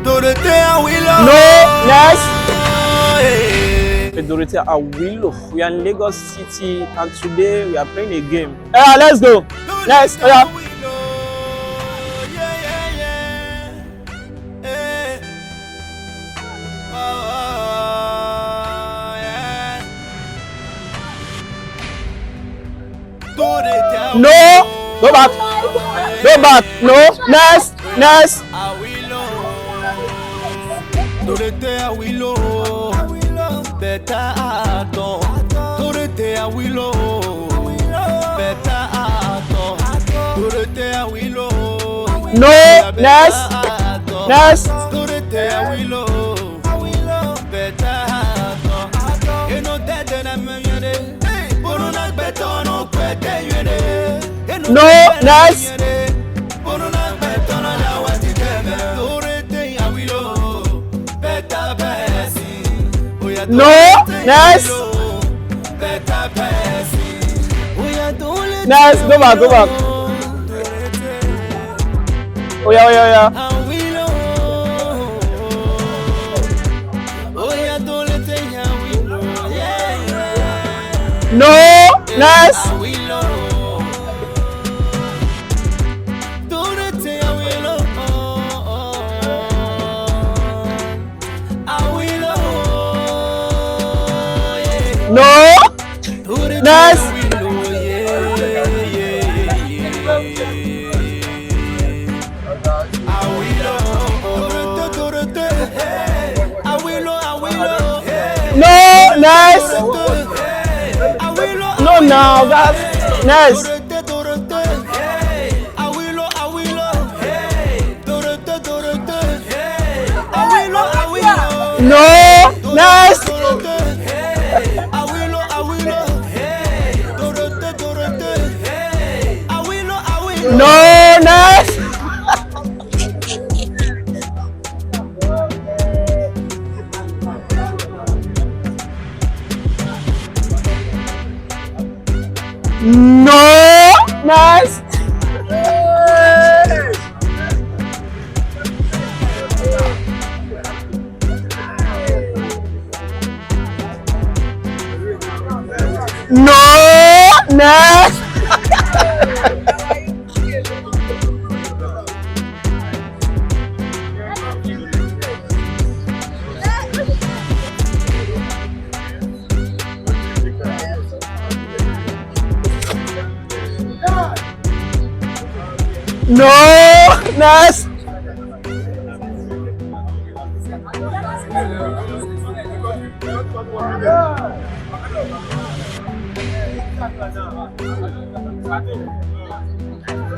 Dorothe Awilo. No, next. Dorothe Awilo. We are in Lagos City and today we are playing a game. Let's go. Next. No, go back. Go back. No, next. Dorothe Awilo, better ato. Dorothe Awilo, better ato. Dorothe Awilo, no, next. Dorothe Awilo, better ato. You know that I mean it. Boruna better no kwete yere. No, next. Boruna better no la wati keme. Dorothe Awilo. No, next. Next, go back. Oh yeah. No, next. No, next. No, next. No, now that's next. No, next. No, next. No, next. No, next. No, next.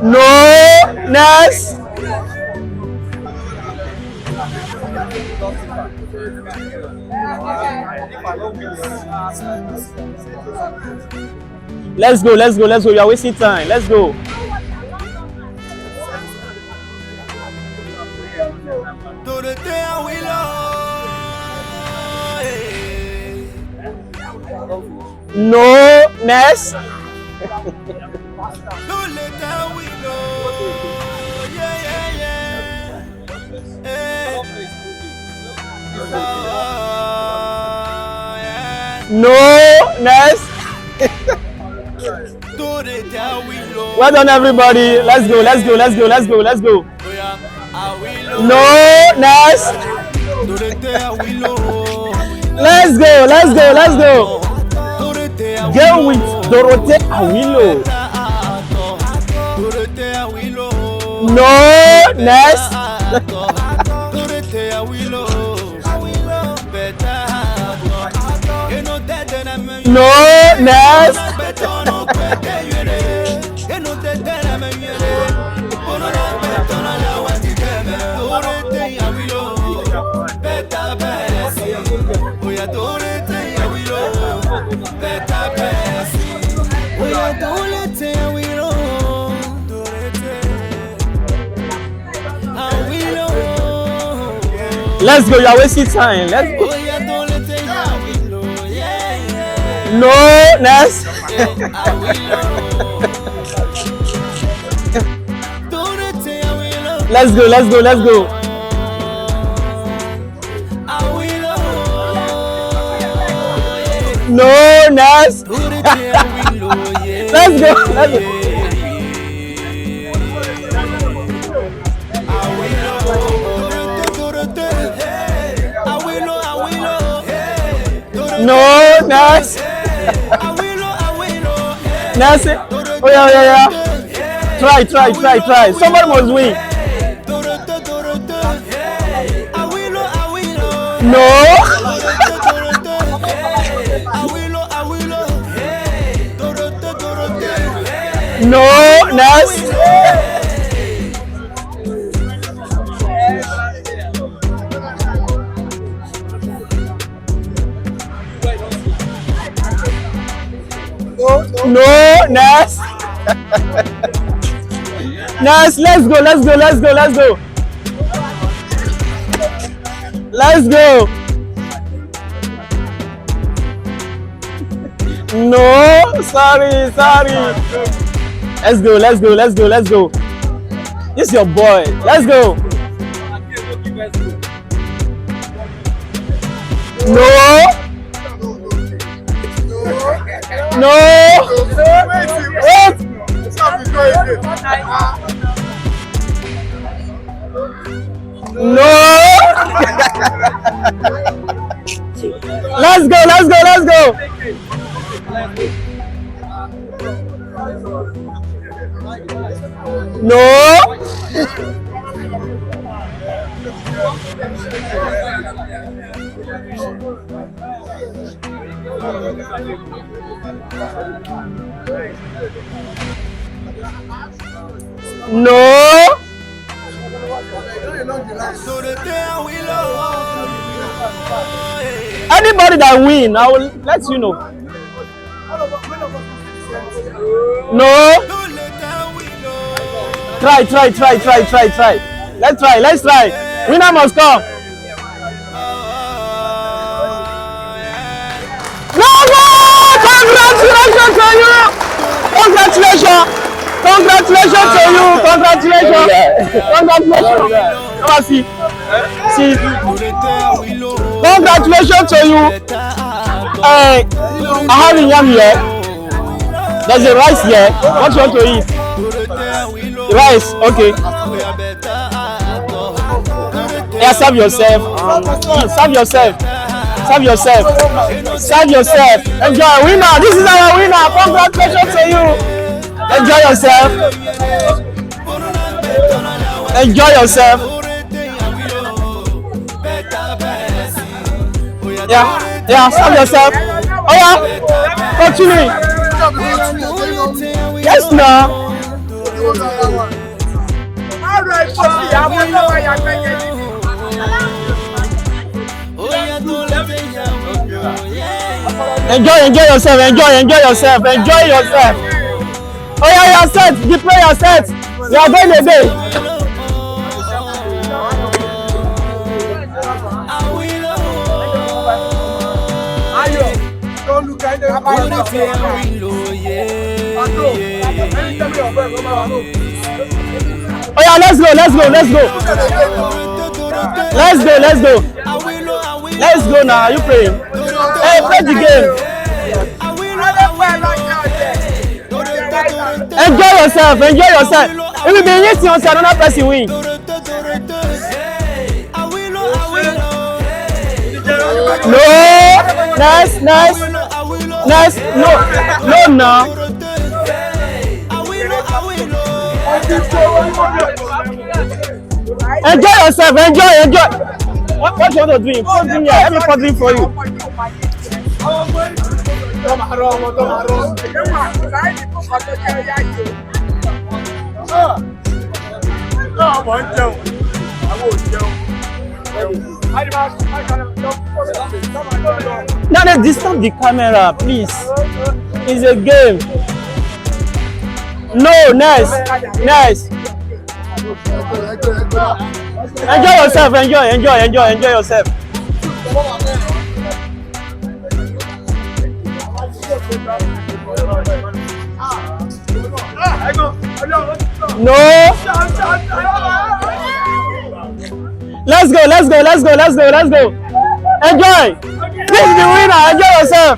No, next. Let's go. You are wasting time. Let's go. Dorothe Awilo. No, next. Dorothe Awilo. No, next. Dorothe Awilo. Well done, everybody. Let's go. No, next. Dorothe Awilo. Let's go. Go with Dorothe Awilo. Dorothe Awilo. No, next. Dorothe Awilo. No, next. Let's go, you are wasting time. Let's go. No, next. Let's go. No, Nas. Dorothe Awilo, yeah. Let's go. Let's go. No, Nas. Nas. Oh yeah. Try. Somebody must win. No. No, Nas. No, Nas. Nas, let's go. Let's go. No, sorry. Let's go. This is your boy. Let's go. No. Wait. No. Let's go. No. No. Anybody that win, I will let you know. No. Try. Let's try. Winner must come. No! Congratulations to you! Congratulations to you! Come on, see. Congratulations to you! I have a yam here. There's a rice here. What you want to eat? Rice, okay. Yeah, serve yourself. Enjoy. Winner, this is our winner. Congratulations to you. Enjoy yourself. Yeah, serve yourself. Oh yeah, continue. Yes, no. Enjoy yourself. Oh yeah, you're set. Deploy your set. You are going to day. Oh yeah, let's go now. You play. Hey, play the game. Enjoy yourself. It will be easy until another person win. No. Nice. No. Enjoy yourself. What you want to drink? Put in here. Let me pour drink for you. Now let's disturb the camera, please. It's a game. No, nice. Enjoy yourself. Enjoy yourself. No. Let's go. Enjoy. This is the winner. Enjoy yourself.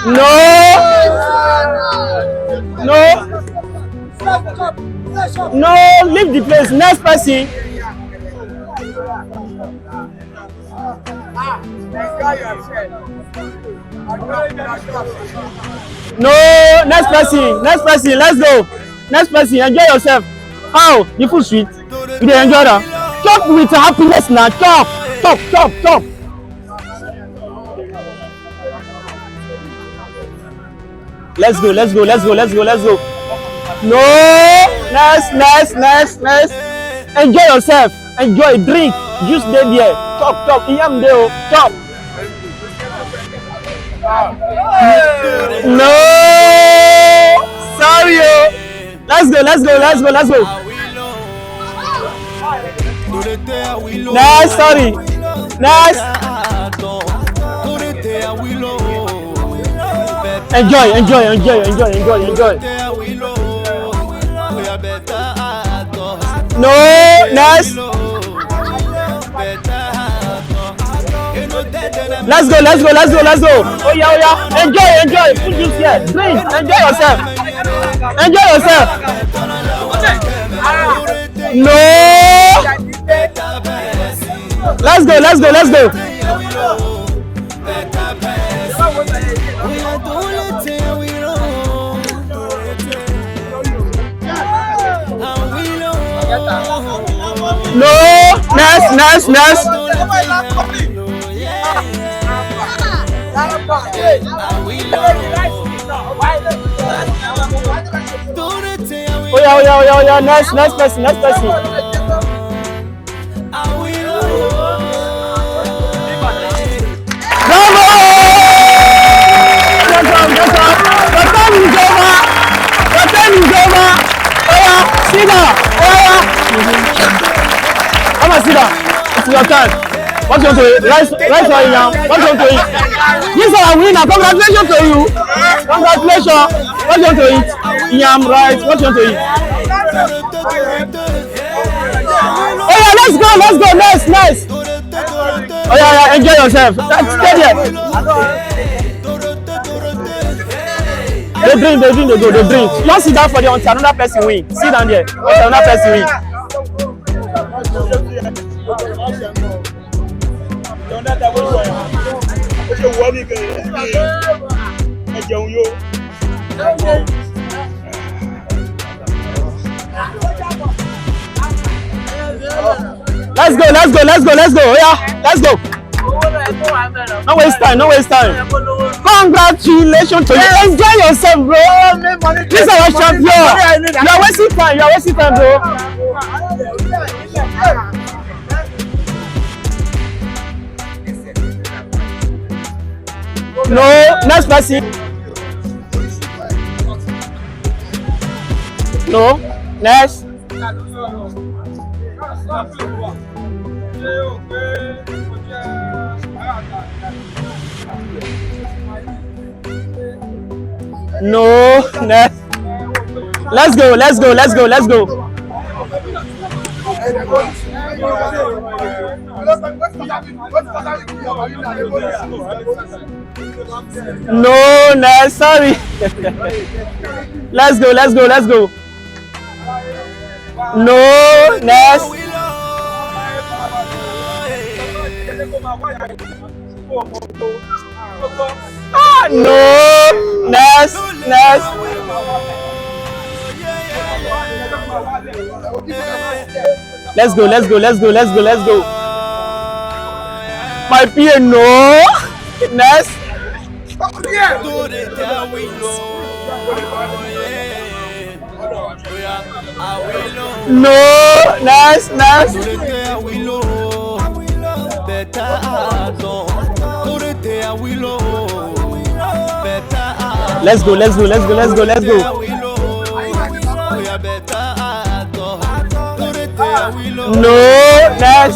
No. No. No, leave the place. Next person. No, next person. Next person. Let's go. Next person. Enjoy yourself. How? The food sweet. You dey enjoy that? Chop with happiness now. Chop. Chop. Chop. Chop. Let's go. Let's go. Let's go. Let's go. Let's go. No. Nice. Enjoy yourself. Enjoy. Drink. Juice dey there. Chop. Chop. Iyam dey o. Chop. No. Sorry o. Let's go. Let's go. Let's go. Let's go. Nice. Sorry. Nice. Enjoy. No, nice. Let's go. Oh yeah. Enjoy. Put juice here. Drink. Enjoy yourself. No. Let's go. No, nice. Oh yeah. Nice person. Bravo! Get on. Your time is over. Oh yeah, sit down. Come on, sit down. It's your time. What you want to eat? Rice or yam? What you want to eat? This is a winner. Congratulations to you. Congratulations. What you want to eat? Yam, rice. What you want to eat? Oh yeah, let's go. Nice. Oh yeah. Enjoy yourself. Stay there. They drink. They drink. Don't sit down for the until another person win. Sit down there. Until another person win. Let's go. Oh yeah, let's go. No waste time. Congratulations to you. Enjoy yourself, bro. This is our champion. You are wasting time, bro. No, next person. No, next. No, next. Let's go. No, next. Sorry. Let's go. No, next. No, next. Let's go. My PA, no. Next. No, next. Let's go. No, next.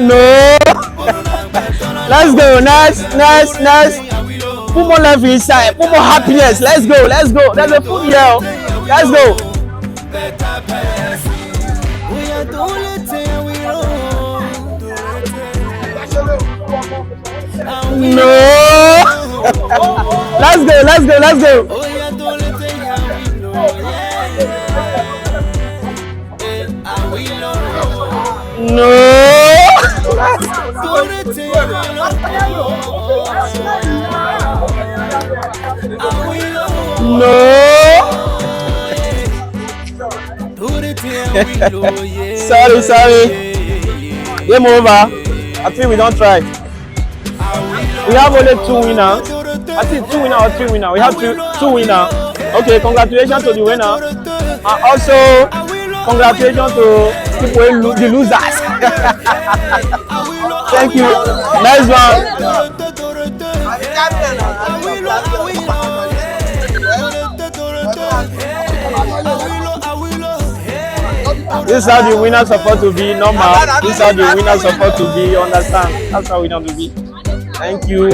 No. Let's go. Next. Put more love inside. Put more happiness. Let's go. There's a food here. Let's go. No. Let's go, let's go, let's go. Oh yeah, Dorothe Awilo. Yeah. Awilo. No. Dorothe Awilo. Awilo. No. Dorothe Awilo. Yeah. Sorry, sorry. Game over. I think we don't try. We have only 2 winners. I think 2 winners or 3 winners. We have two winners. Okay, congratulations to the winner. And also, congratulations to people, the losers. Thank you. Nice one. This is how the winners supposed to be normal. This is how the winners supposed to be. You understand? That's how we want to be. Thank you.